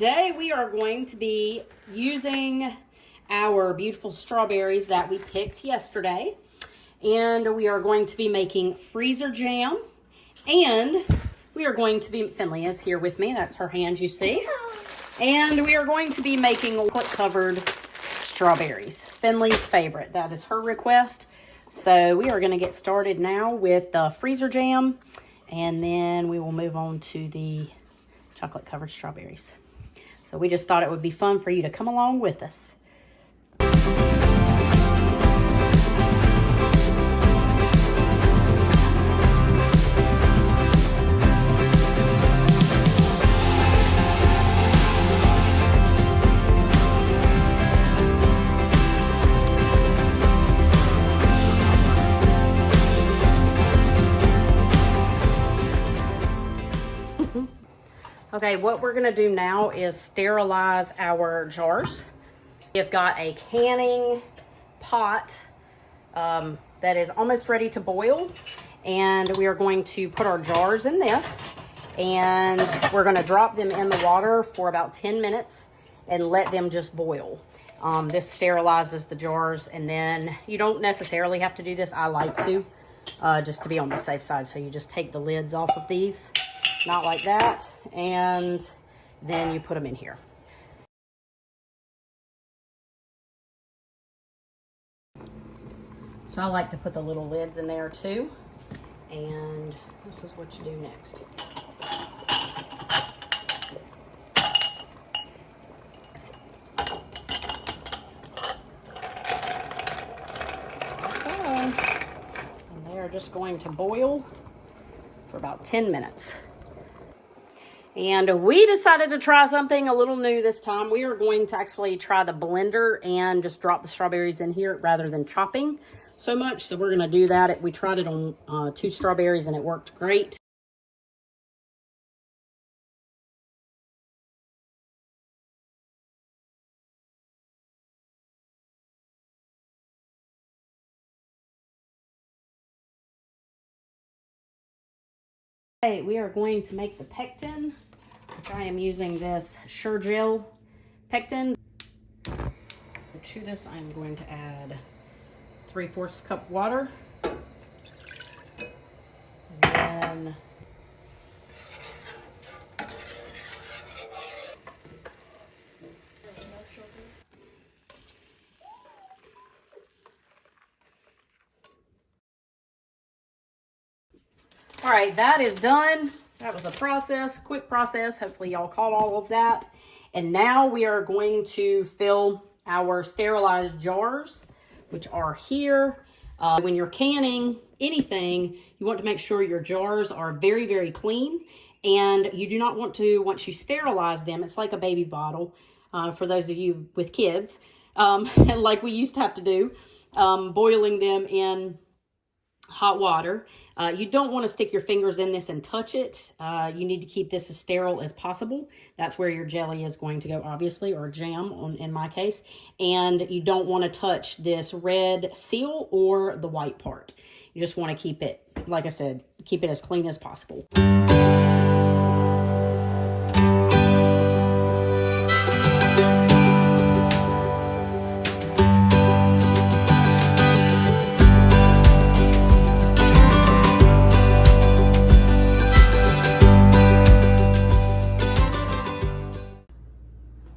today we are going to be using our beautiful strawberries that we picked yesterday. And we are going to be making freezer jam. And we are going to be, Finley is here with me. That's her hand you see. And we are going to be making chocolate covered strawberries. Finley's favorite. That is her request. So we are going to get started now with the freezer jam. And then we will move on to the chocolate covered strawberries. So we just thought it would be fun for you to come along with us. Okay, what we're gonna do now is sterilize our jars. We've got a canning pot that is almost ready to boil, and we are going to put our jars in this, and we're gonna drop them in the water for about 10 minutes and let them just boil. This sterilizes the jars, and then you don't necessarily have to do this. I like to, just to be on the safe side. So you just take the lids off of these. Not like that, and then you put them in here. So I like to put the little lids in there too, and this is what you do next. Okay. And they are just going to boil for about 10 minutes. And we decided to try something a little new this time. We are going to actually try the blender and just drop the strawberries in here rather than chopping so much. So we're going to do that. We tried it on 2 strawberries and it worked great. Okay, we are going to make the pectin, which I am using this Gel pectin. To this, I'm going to add 3/4 cup water. And then all right, that is done. That was a process, quick process. Hopefully y'all caught all of that. And now we are going to fill our sterilized jars, which are here. When you're canning anything, you want to make sure your jars are very, very clean. And you do not want to, once you sterilize them, it's like a baby bottle for those of you with kids, like we used to have to do, boiling them in hot water. You don't want to stick your fingers in this and touch it. You need to keep this as sterile as possible. That's where your jelly is going to go, obviously, or jam in my case. And you don't want to touch this red seal or the white part. You just want to keep it, like I said, keep it as clean as possible.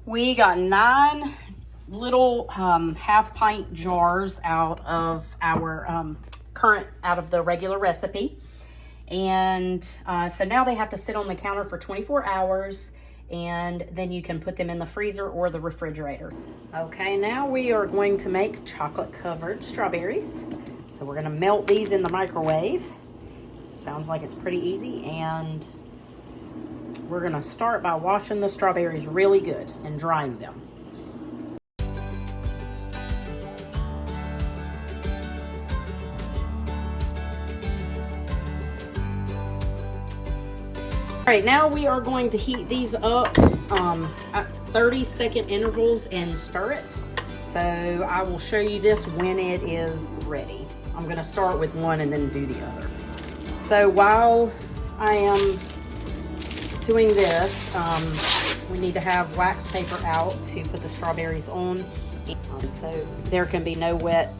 We got 9 little half-pint jars out of our out of the regular recipe. And so now they have to sit on the counter for 24 hours, and then you can put them in the freezer or the refrigerator. Okay, now we are going to make chocolate-covered strawberries. So we're gonna melt these in the microwave. Sounds like it's pretty easy, and we're gonna start by washing the strawberries really good and drying them. All right, now we are going to heat these up at 30-second intervals and stir it. So I will show you this when it is ready. I'm gonna start with one and then do the other. So while I am doing this, we need to have wax paper out to put the strawberries on. So there can be no wet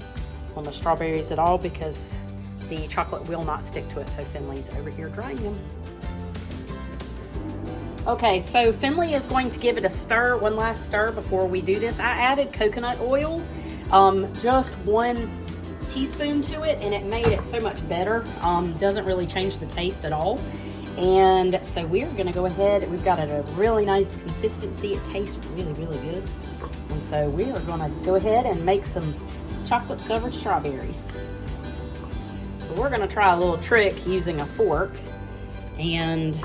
on the strawberries at all because the chocolate will not stick to it. So Finley's over here drying them. Okay, so Finley is going to give it a stir, one last stir before we do this. I added coconut oil, just 1 teaspoon to it, and it made it so much better. Doesn't really change the taste at all. And so we're gonna go ahead, we've got a really nice consistency. It tastes really, really good. And so we are gonna go ahead and make some chocolate covered strawberries. So we're gonna try a little trick using a fork and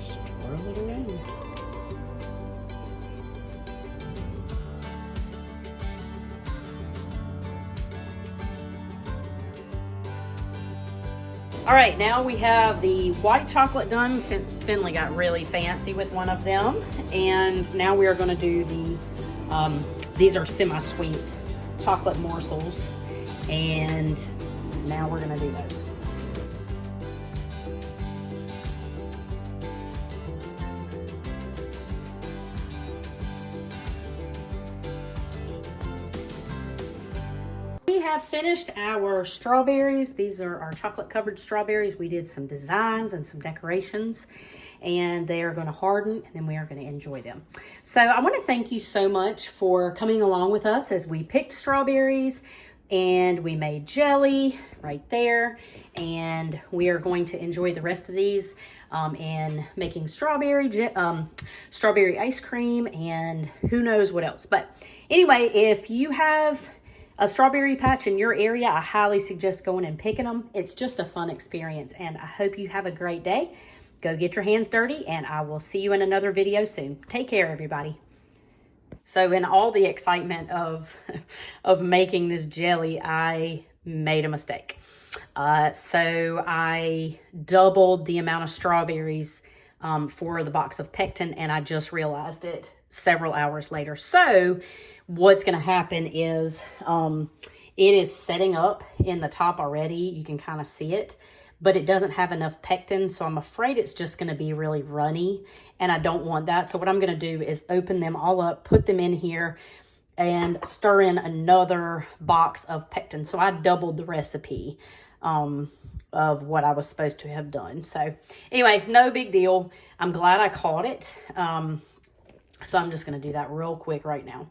swirl it around. All right, now we have the white chocolate done. Finley got really fancy with one of them. And now we are gonna do the, these are semi-sweet chocolate morsels. And now we're gonna do those. We have finished our strawberries. These are our chocolate covered strawberries. We did some designs and some decorations, and they are going to harden, and then we are going to enjoy them. So I want to thank you so much for coming along with us as we picked strawberries and we made jelly right there, and we are going to enjoy the rest of these and making strawberry ice cream and who knows what else. But anyway, if you have a strawberry patch in your area, I highly suggest going and picking them. It's just a fun experience, and I hope you have a great day. Go get your hands dirty, and I will see you in another video soon. Take care, everybody. So in all the excitement of making this jelly, I made a mistake. So I doubled the amount of strawberries for the box of pectin, and I just realized it several hours later. So what's going to happen is it is setting up in the top already. You can kind of see it, but it doesn't have enough pectin, so I'm afraid it's just going to be really runny, and I don't want that. So what I'm going to do is open them all up, put them in here, and stir in another box of pectin. So I doubled the recipe of what I was supposed to have done. So anyway, no big deal. I'm glad I caught it. So I'm just going to do that real quick right now.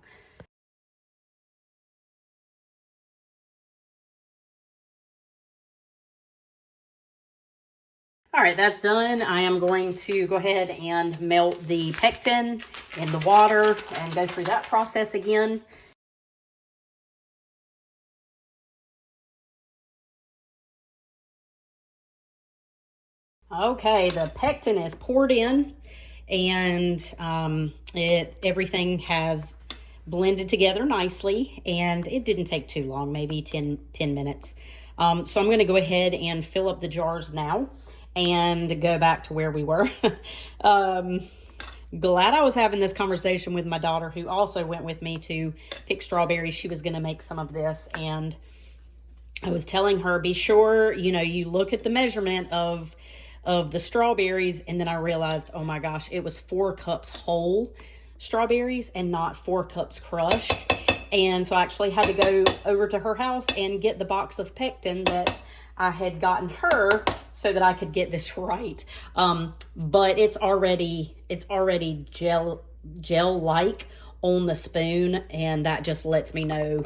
All right, that's done. I am going to go ahead and melt the pectin in the water and go through that process again. Okay, the pectin is poured in, and everything has blended together nicely, and it didn't take too long, maybe 10 minutes. So I'm going to go ahead and fill up the jars now and go back to where we were. Glad I was having this conversation with my daughter, who also went with me to pick strawberries. She was going to make some of this, and I was telling her, be sure, you look at the measurement of the strawberries. And then I realized, oh my gosh, it was 4 cups whole strawberries and not 4 cups crushed. And so I actually had to go over to her house and get the box of pectin that I had gotten her so that I could get this right. But it's already gel-like on the spoon, and that just lets me know,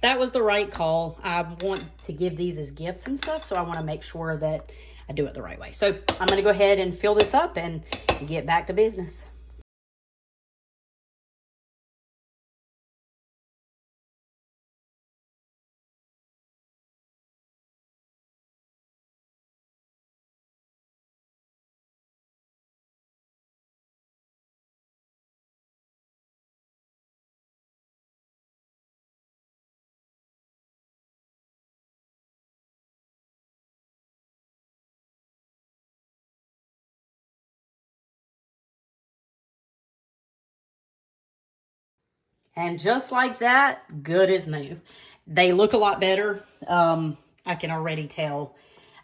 that was the right call. I want to give these as gifts and stuff, so I want to make sure that I do it the right way. So I'm going to go ahead and fill this up and get back to business. And just like that, good as new. They look a lot better. I can already tell.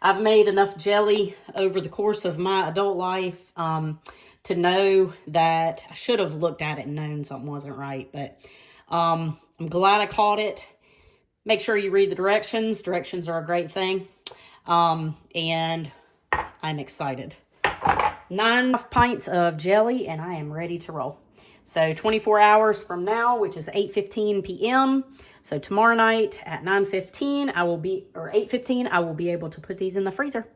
I've made enough jelly over the course of my adult life to know that I should have looked at it and known something wasn't right. But I'm glad I caught it. Make sure you read the directions. Directions are a great thing. And I'm excited. 9 pints of jelly, and I am ready to roll. So 24 hours from now, which is 8:15 p.m. So tomorrow night at 9:15, 8:15, I will be able to put these in the freezer.